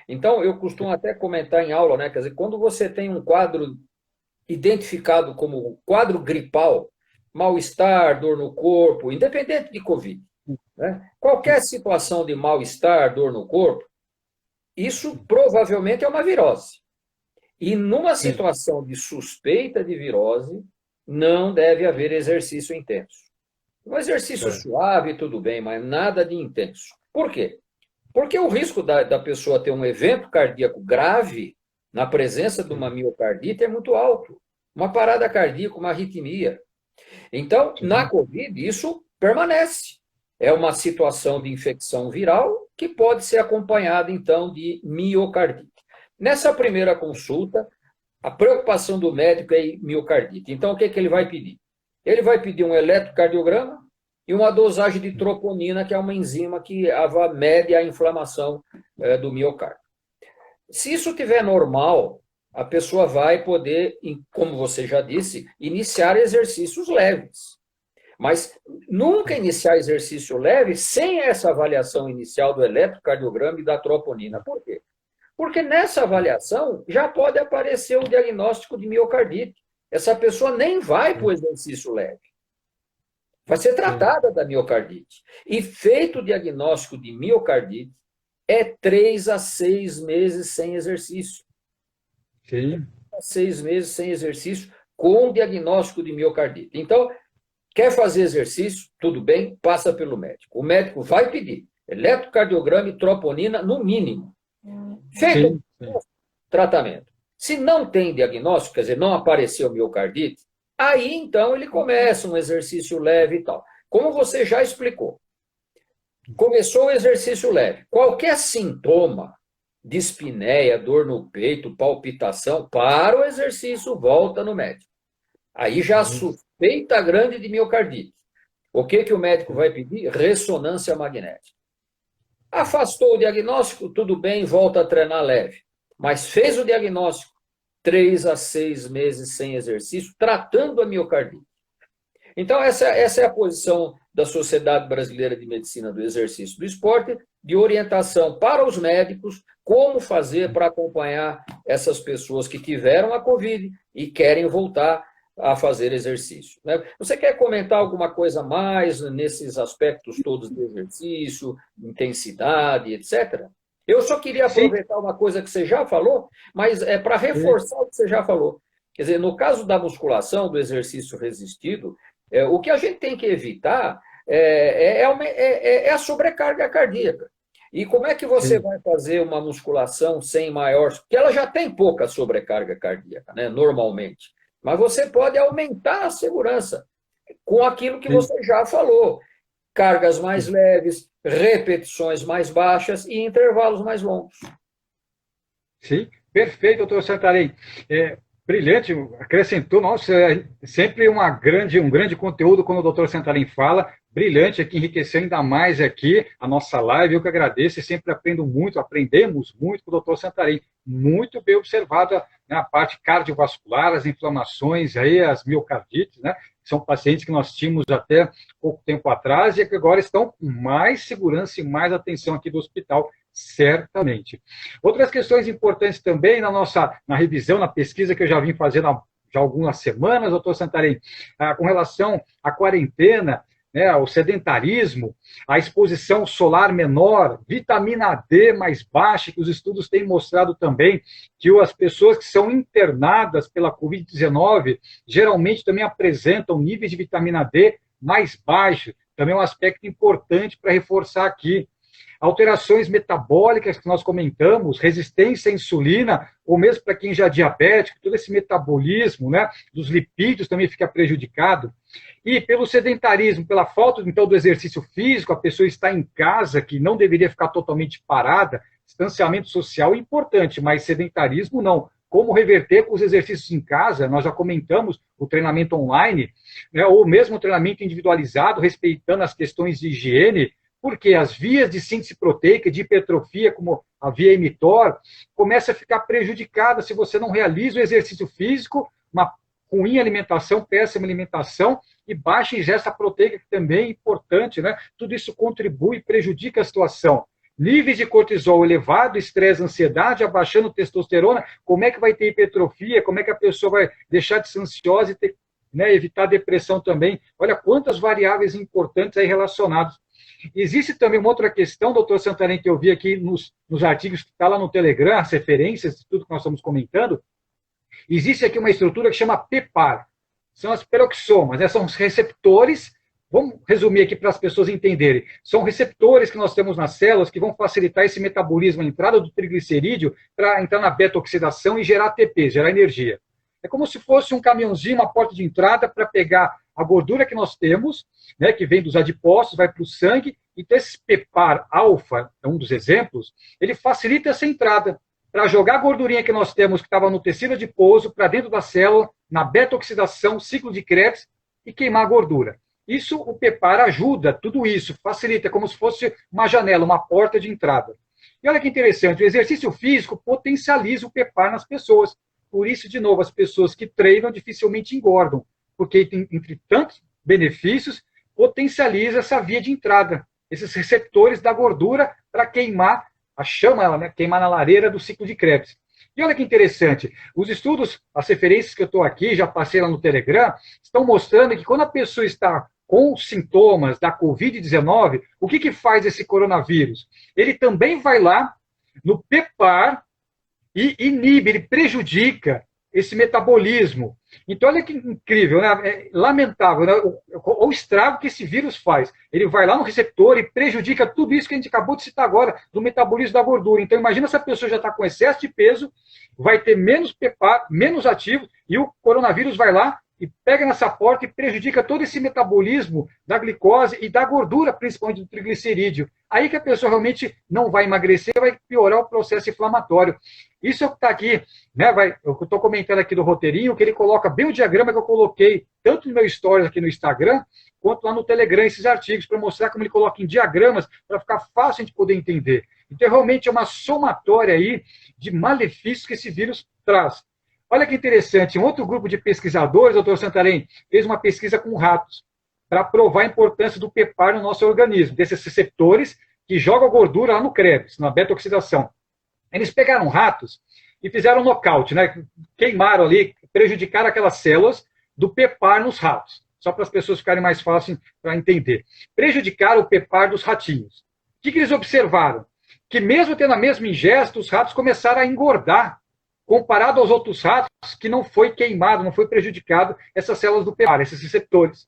Então, eu costumo até comentar em aula, né? Quer dizer, quando você tem um quadro identificado como quadro gripal, mal-estar, dor no corpo, independente de Covid, né? Qualquer situação de mal-estar, dor no corpo, isso provavelmente é uma virose. E numa situação de suspeita de virose, não deve haver exercício intenso. Um exercício suave, tudo bem, mas nada de intenso. Por quê? Porque o risco da pessoa ter um evento cardíaco grave na presença de uma miocardite é muito alto. Uma parada cardíaca, uma arritmia. Então, na Covid, isso permanece. É uma situação de infecção viral que pode ser acompanhada, então, de miocardite. Nessa primeira consulta, a preocupação do médico é miocardite. Então, o que ele vai pedir? Ele vai pedir um eletrocardiograma e uma dosagem de troponina, que é uma enzima que mede a inflamação do miocárdio. Se isso estiver normal, a pessoa vai poder, como você já disse, iniciar exercícios leves. Mas nunca iniciar exercício leve sem essa avaliação inicial do eletrocardiograma e da troponina. Por quê? Porque nessa avaliação já pode aparecer o diagnóstico de miocardite. Essa pessoa nem vai para o exercício leve. Vai ser tratada da miocardite. E feito o diagnóstico de miocardite, é 3 a 6 meses sem exercício. 3 a 6 meses sem exercício com diagnóstico de miocardite. Então, quer fazer exercício? Tudo bem, passa pelo médico. O médico vai pedir eletrocardiograma e troponina no mínimo. Feito o tratamento. Se não tem diagnóstico, quer dizer, não apareceu miocardite, aí então ele começa um exercício leve e tal. Como você já explicou, começou o exercício leve. Qualquer sintoma de espineia, dor no peito, palpitação, para o exercício, volta no médico. Aí já suspeita grande de miocardite. O que o médico vai pedir? Ressonância magnética. Afastou o diagnóstico, tudo bem, volta a treinar leve. Mas fez o diagnóstico, 3 a 6 meses sem exercício, tratando a miocardite. Então, essa é a posição da Sociedade Brasileira de Medicina do Exercício e do Esporte, de orientação para os médicos, como fazer para acompanhar essas pessoas que tiveram a Covid e querem voltar a fazer exercício, né? Você quer comentar alguma coisa mais nesses aspectos todos do exercício, intensidade, etc.? Eu só queria Sim, aproveitar uma coisa que você já falou, mas é para reforçar o que você já falou. Quer dizer, no caso da musculação, do exercício resistido, o que a gente tem que evitar é a sobrecarga cardíaca. E como é que você sim, vai fazer uma musculação sem maior... Porque ela já tem pouca sobrecarga cardíaca, né, normalmente. Mas você pode aumentar a segurança com aquilo que sim, você já falou. Cargas mais sim. leves, repetições mais baixas e intervalos mais longos. Sim, perfeito, doutor Santarém. Brilhante, acrescentou, nossa, sempre um grande conteúdo quando o doutor Santarém fala, brilhante aqui, enriqueceu ainda mais aqui a nossa live, eu que agradeço e sempre aprendo muito, aprendemos muito com o doutor Santarém, muito bem observada, né, a parte cardiovascular, as inflamações, aí, as miocardites, né, são pacientes que nós tínhamos até pouco tempo atrás e que agora estão com mais segurança e mais atenção aqui do hospital, certamente. Outras questões importantes também na revisão, na pesquisa que eu já vim fazendo há já algumas semanas, doutor Santarém, com relação à quarentena, né, ao sedentarismo, à exposição solar menor, vitamina D mais baixa, que os estudos têm mostrado também que as pessoas que são internadas pela Covid-19 geralmente também apresentam níveis de vitamina D mais baixos, também é um aspecto importante para reforçar aqui alterações metabólicas que nós comentamos, resistência à insulina, ou mesmo para quem já é diabético, todo esse metabolismo, né, dos lipídios também fica prejudicado. E pelo sedentarismo, pela falta, então, do exercício físico, a pessoa está em casa, que não deveria ficar totalmente parada, distanciamento social é importante, mas sedentarismo não. Como reverter com os exercícios em casa, nós já comentamos o treinamento online, né, ou mesmo o treinamento individualizado, respeitando as questões de higiene, porque as vias de síntese proteica, de hipertrofia, como a via mTOR, começa a ficar prejudicada se você não realiza o exercício físico, uma ruim alimentação, péssima alimentação e baixa ingesta proteica, que também é importante, né? Tudo isso contribui e prejudica a situação. Níveis de cortisol elevado, estresse, ansiedade, abaixando testosterona, como é que vai ter hipertrofia, como é que a pessoa vai deixar de ser ansiosa e ter, né, evitar depressão também. Olha quantas variáveis importantes aí relacionadas. Existe também uma outra questão, doutor Santarém, que eu vi aqui nos artigos que está lá no Telegram, as referências, tudo que nós estamos comentando. Existe aqui uma estrutura que chama PEPAR. São as peroxisomas, né? São os receptores, vamos resumir aqui para as pessoas entenderem. São receptores que nós temos nas células que vão facilitar esse metabolismo, a entrada do triglicerídeo para entrar na beta-oxidação e gerar ATP, gerar energia. É como se fosse um caminhãozinho, uma porta de entrada para pegar a gordura que nós temos, né, que vem dos adipócitos, vai para o sangue, e esse PEPAR-alfa, é um dos exemplos, ele facilita essa entrada para jogar a gordurinha que nós temos, que estava no tecido adiposo, para dentro da célula, na beta-oxidação, ciclo de Krebs, e queimar a gordura. Isso, o PEPAR ajuda, tudo isso, facilita, é como se fosse uma janela, uma porta de entrada. E olha que interessante, o exercício físico potencializa o PEPAR nas pessoas. Por isso, de novo, as pessoas que treinam dificilmente engordam, porque entre tantos benefícios, potencializa essa via de entrada, esses receptores da gordura para queimar a chama, né, queimar na lareira do ciclo de Krebs. E olha que interessante, os estudos, as referências que eu estou aqui, já passei lá no Telegram, estão mostrando que quando a pessoa está com sintomas da Covid-19, o que faz esse coronavírus? Ele também vai lá no PEPAR e inibe, ele prejudica esse metabolismo. Então, olha que incrível, né? É lamentável, né? O estrago que esse vírus faz. Ele vai lá no receptor e prejudica tudo isso que a gente acabou de citar agora, do metabolismo da gordura. Então, imagina se a pessoa já está com excesso de peso, vai ter menos PEPAR, menos ativo, e o coronavírus vai lá e pega nessa porta e prejudica todo esse metabolismo da glicose e da gordura, principalmente do triglicerídeo. Aí que a pessoa realmente não vai emagrecer, vai piorar o processo inflamatório. Isso está aqui, né? Eu estou comentando aqui do roteirinho, que ele coloca bem o diagrama que eu coloquei, tanto no meu stories aqui no Instagram, quanto lá no Telegram, esses artigos, para mostrar como ele coloca em diagramas, para ficar fácil a gente poder entender. Então, realmente é uma somatória aí de malefícios que esse vírus traz. Olha que interessante, um outro grupo de pesquisadores, doutor Santarém, fez uma pesquisa com ratos, para provar a importância do PEPAR no nosso organismo, desses receptores que jogam gordura lá no Krebs, na beta-oxidação. Eles pegaram ratos e fizeram um nocaute, né? Queimaram ali, prejudicaram aquelas células, do PEPAR nos ratos, só para as pessoas ficarem mais fáceis para entender. Prejudicaram o PEPAR dos ratinhos. O que eles observaram? Que mesmo tendo a mesma ingesta, os ratos começaram a engordar, comparado aos outros ratos que não foi queimado, não foi prejudicado essas células do PEPAR, esses receptores.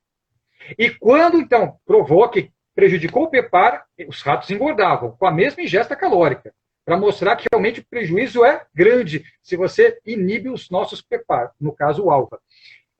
E quando, então, provou que prejudicou o PEPAR, os ratos engordavam, com a mesma ingesta calórica, para mostrar que realmente o prejuízo é grande se você inibe os nossos PEPAR, no caso o alfa.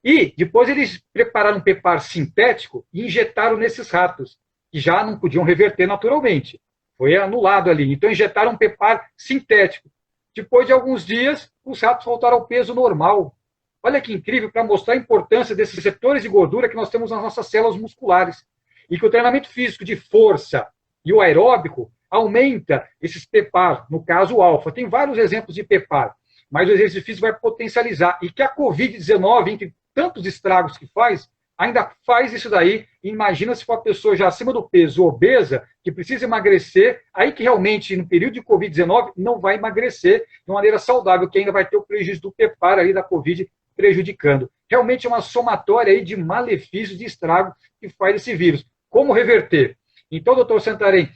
E depois eles prepararam um PEPAR sintético e injetaram nesses ratos, que já não podiam reverter naturalmente. Foi anulado ali. Então injetaram um PEPAR sintético. Depois de alguns dias, os ratos voltaram ao peso normal. Olha que incrível, para mostrar a importância desses receptores de gordura que nós temos nas nossas células musculares. E que o treinamento físico de força e o aeróbico aumenta esses PEPAR, no caso o alfa. Tem vários exemplos de PEPAR, mas o exercício físico vai potencializar. E que a Covid-19, entre tantos estragos que faz, ainda faz isso daí. Imagina se for uma pessoa já acima do peso, obesa, que precisa emagrecer, aí que realmente, no período de Covid-19, não vai emagrecer de maneira saudável, que ainda vai ter o prejuízo do PEPAR aí da Covid prejudicando. Realmente é uma somatória aí de malefícios, de estrago que faz esse vírus. Como reverter? Então, doutor Santarém,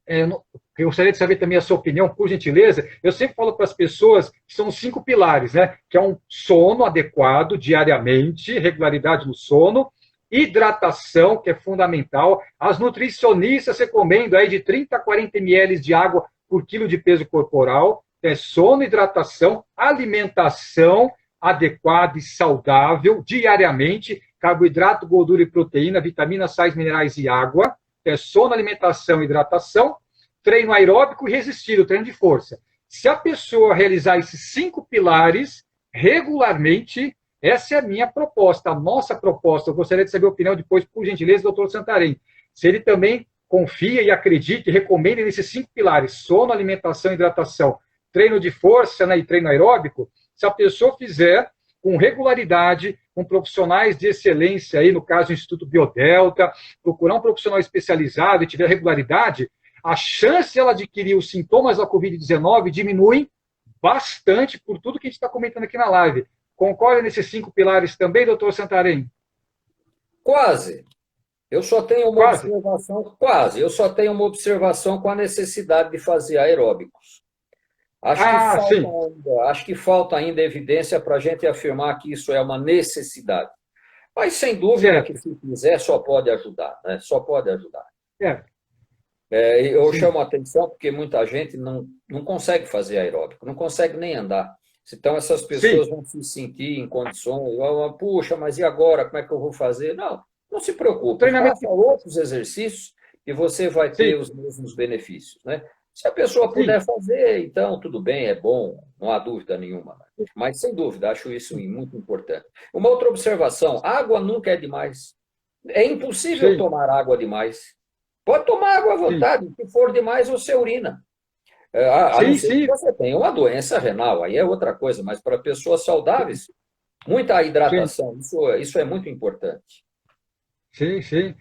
eu gostaria de saber também a sua opinião, por gentileza. Eu sempre falo para as pessoas que são 5 pilares, né? Que é um sono adequado diariamente, regularidade no sono, hidratação, que é fundamental. As nutricionistas recomendam aí de 30 a 40 ml de água por quilo de peso corporal. Sono, hidratação, alimentação adequada e saudável diariamente, carboidrato, gordura e proteína, vitaminas, sais, minerais e água. Sono, alimentação, hidratação, treino aeróbico e resistido, treino de força. Se a pessoa realizar esses 5 pilares regularmente, essa é a minha proposta, a nossa proposta. Eu gostaria de saber a opinião depois, por gentileza, do doutor Santarém. Se ele também confia e acredita e recomenda nesses 5 pilares, sono, alimentação, hidratação, treino de força, né, e treino aeróbico, se a pessoa fizer com regularidade, com profissionais de excelência, aí, no caso do Instituto Biodelta, procurar um profissional especializado e tiver regularidade, a chance de ela adquirir os sintomas da Covid-19 diminuem bastante por tudo que a gente está comentando aqui na live. Concorda nesses 5 pilares também, doutor Santarém? Quase. Eu só tenho uma observação, quase. Eu só tenho uma observação com a necessidade de fazer aeróbicos. Acho que falta ainda evidência para a gente afirmar que isso é uma necessidade. Mas, sem dúvida, que se quiser, só pode ajudar, né? Só pode ajudar. Eu chamo a atenção porque muita gente não consegue fazer aeróbico, não consegue nem andar. Então, essas pessoas vão se sentir em condições, puxa, mas e agora? Como é que eu vou fazer? Não se preocupe. Faça outros exercícios e você vai ter os mesmos benefícios, né? Se a pessoa puder fazer, então tudo bem, é bom, não há dúvida nenhuma. Mas, sem dúvida, acho isso muito importante. Uma outra observação, água nunca é demais. É impossível tomar água demais. Pode tomar água à vontade, se for demais, você urina. A não ser que você tenha uma doença renal, aí é outra coisa, mas para pessoas saudáveis, muita hidratação, isso é muito importante. Sim.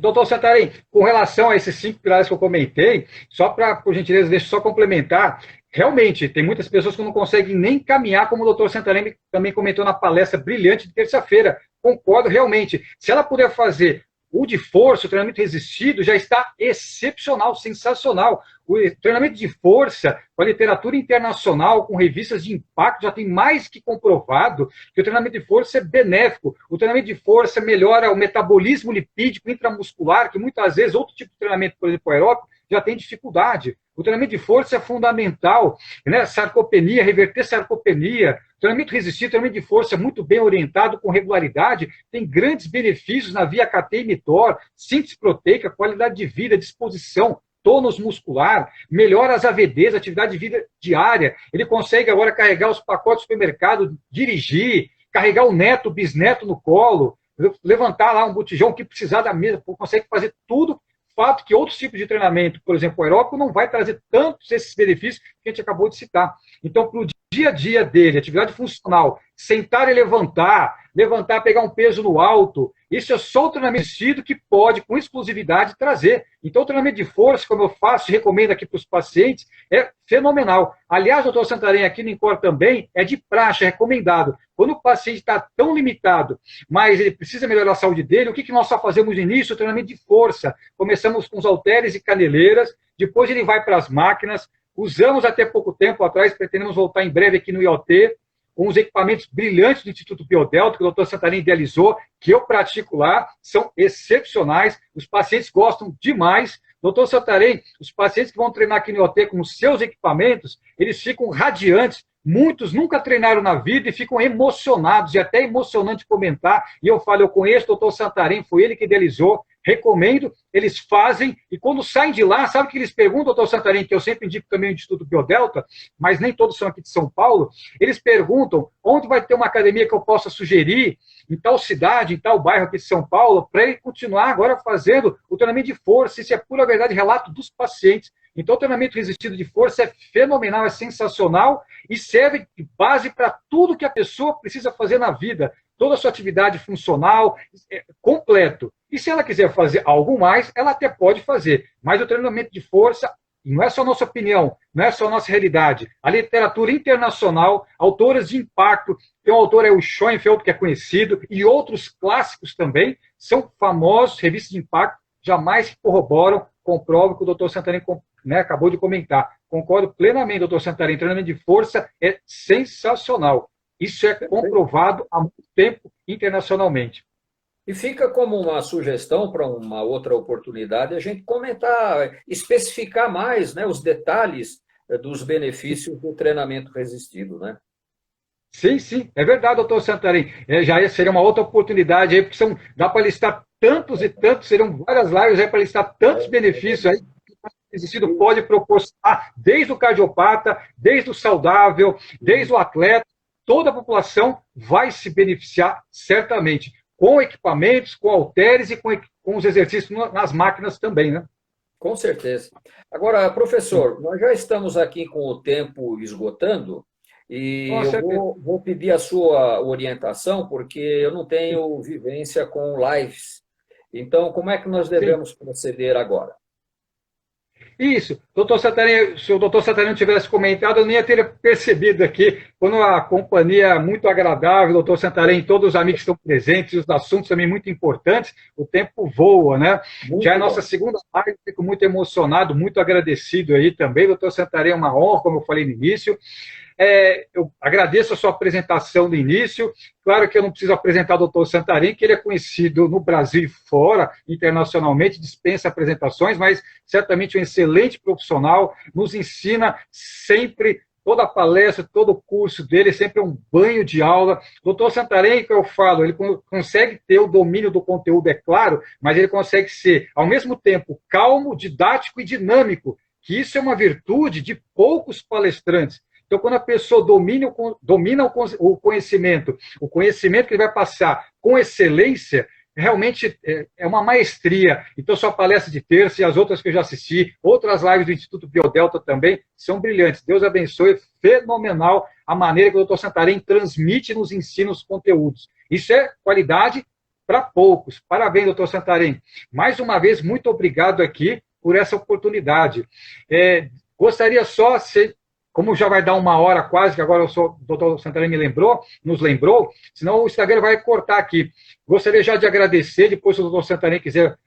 Doutor Santarém, com relação a esses 5 pilares que eu comentei, só para, por gentileza, deixa eu só complementar, realmente, tem muitas pessoas que não conseguem nem caminhar, como o doutor Santarém também comentou na palestra brilhante de terça-feira. Concordo, realmente. Se ela puder fazer o de força, o treinamento resistido, já está excepcional, sensacional. O treinamento de força, com a literatura internacional, com revistas de impacto, já tem mais que comprovado que o treinamento de força é benéfico. O treinamento de força melhora o metabolismo lipídico intramuscular, que muitas vezes outro tipo de treinamento, por exemplo, aeróbico, já tem dificuldade. O treinamento de força é fundamental, né? Sarcopenia, reverter sarcopenia. Treinamento resistido, treinamento de força muito bem orientado, com regularidade, tem grandes benefícios na via KT e mTOR, síntese proteica, qualidade de vida, disposição, tônus muscular, melhora as AVDs, atividade de vida diária. Ele consegue agora carregar os pacotes do supermercado, dirigir, carregar o neto, o bisneto no colo, levantar lá um botijão que precisar da mesa, consegue fazer tudo. Fato que outros tipos de treinamento, por exemplo, o aeróbico, não vai trazer tantos esses benefícios que a gente acabou de citar. Então, para o dia a dia dele, atividade funcional, sentar e levantar, levantar, pegar um peso no alto. Isso é só o treinamento vestido que pode, com exclusividade, trazer. Então, o treinamento de força, como eu faço e recomendo aqui para os pacientes, é fenomenal. Aliás, doutor Santarém, aqui no INCOR também, é de praxe, é recomendado. Quando o paciente está tão limitado, mas ele precisa melhorar a saúde dele, o que nós só fazemos no início? O treinamento de força. Começamos com os halteres e caneleiras, depois ele vai para as máquinas, usamos até pouco tempo atrás, pretendemos voltar em breve aqui no IoT, com os equipamentos brilhantes do Instituto Biodelta, que o doutor Santarém idealizou, que eu pratico lá, são excepcionais, os pacientes gostam demais. Doutor Santarém, os pacientes que vão treinar aqui no IoT com os seus equipamentos, eles ficam radiantes, muitos nunca treinaram na vida e ficam emocionados, e até emocionante comentar, e eu falo, eu conheço o doutor Santarém, foi ele que idealizou, recomendo, eles fazem, e quando saem de lá, sabe o que eles perguntam, doutor Santarém, que eu sempre indico também o Instituto Biodelta, mas nem todos são aqui de São Paulo, eles perguntam onde vai ter uma academia que eu possa sugerir, em tal cidade, em tal bairro aqui de São Paulo, para ele continuar agora fazendo o treinamento de força, isso é pura verdade, relato dos pacientes. Então, o treinamento resistido de força é fenomenal, é sensacional e serve de base para tudo que a pessoa precisa fazer na vida, toda a sua atividade funcional, completo. E se ela quiser fazer algo mais, ela até pode fazer. Mas o treinamento de força não é só nossa opinião, não é só nossa realidade. A literatura internacional, autores de impacto, tem um autor, é o Schoenfeld, que é conhecido, e outros clássicos também, são famosos, revistas de impacto, jamais corroboram, comprovam o que o doutor Santarém acabou de comentar. Concordo plenamente, doutor Santarém, treinamento de força é sensacional. Isso é comprovado há muito tempo internacionalmente. E fica como uma sugestão para uma outra oportunidade a gente comentar, especificar mais, né, os detalhes dos benefícios do treinamento resistido, né? Sim, sim, é verdade, doutor Santarém. Já seria uma outra oportunidade aí, porque dá para listar tantos e tantos, serão várias lives aí para listar tantos benefícios aí que o resistido pode proporcionar, desde o cardiopata, desde o saudável, desde o atleta, toda a população vai se beneficiar certamente, com equipamentos, com halteres e com os exercícios nas máquinas também, né? Com certeza. Agora, professor, nós já estamos aqui com o tempo esgotando e eu vou pedir a sua orientação, porque eu não tenho vivência com lives. Então, como é que nós devemos proceder agora? Isso, doutor Santarém, se o doutor Santarém não tivesse comentado, eu nem ia ter percebido aqui, quando a companhia é muito agradável, doutor Santarém, todos os amigos estão presentes, os assuntos também muito importantes, o tempo voa, né? Muito Já é a nossa segunda live, fico muito emocionado, muito agradecido aí também, doutor Santarém, é uma honra, como eu falei no início. Eu agradeço a sua apresentação no início. Claro que eu não preciso apresentar o doutor Santarém, que ele é conhecido no Brasil e fora, internacionalmente, dispensa apresentações, mas certamente um excelente profissional, nos ensina sempre, toda a palestra, todo o curso dele, sempre é um banho de aula. Doutor Santarém, que eu falo, ele consegue ter o domínio do conteúdo, é claro, mas ele consegue ser, ao mesmo tempo, calmo, didático e dinâmico, que isso é uma virtude de poucos palestrantes. Então, quando a pessoa domina o conhecimento que ele vai passar com excelência, realmente é uma maestria. Então, sua palestra de terça e as outras que eu já assisti, outras lives do Instituto Biodelta também, são brilhantes. Deus abençoe, fenomenal a maneira que o doutor Santarém transmite, nos ensina os conteúdos. Isso é qualidade para poucos. Parabéns, doutor Santarém. Mais uma vez, muito obrigado aqui por essa oportunidade. Gostaria só, como já vai dar 1 hora quase, que agora o doutor Santarém nos lembrou, senão o Instagram vai cortar aqui. Gostaria já de agradecer, depois se o doutor Santarém quiser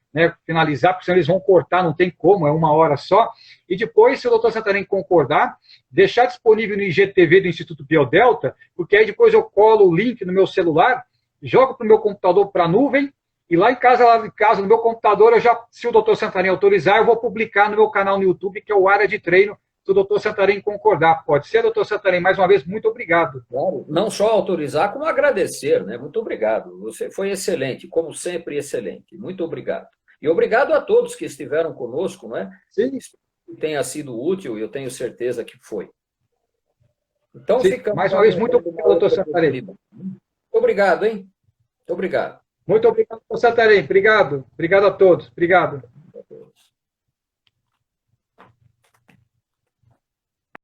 finalizar, porque senão eles vão cortar, não tem como, é 1 hora só. E depois, se o doutor Santarém concordar, deixar disponível no IGTV do Instituto Biodelta, porque aí depois eu colo o link no meu celular, jogo para o meu computador para a nuvem, e lá em casa, no meu computador, se o doutor Santarém autorizar, eu vou publicar no meu canal no YouTube, que é o Área de Treino, se o doutor Santarém concordar. Pode ser, doutor Santarém? Mais uma vez, muito obrigado. Claro, não só autorizar, como agradecer, né? Muito obrigado. Você foi excelente, como sempre, excelente. Muito obrigado. E obrigado a todos que estiveram conosco, não é? Sim. Tenha sido útil, eu tenho certeza que foi. Então, ficamos... Mais uma vez, muito obrigado, doutor Santarém. Muito obrigado, hein? Muito obrigado. Muito obrigado, doutor Santarém. Obrigado. Obrigado a todos. Obrigado.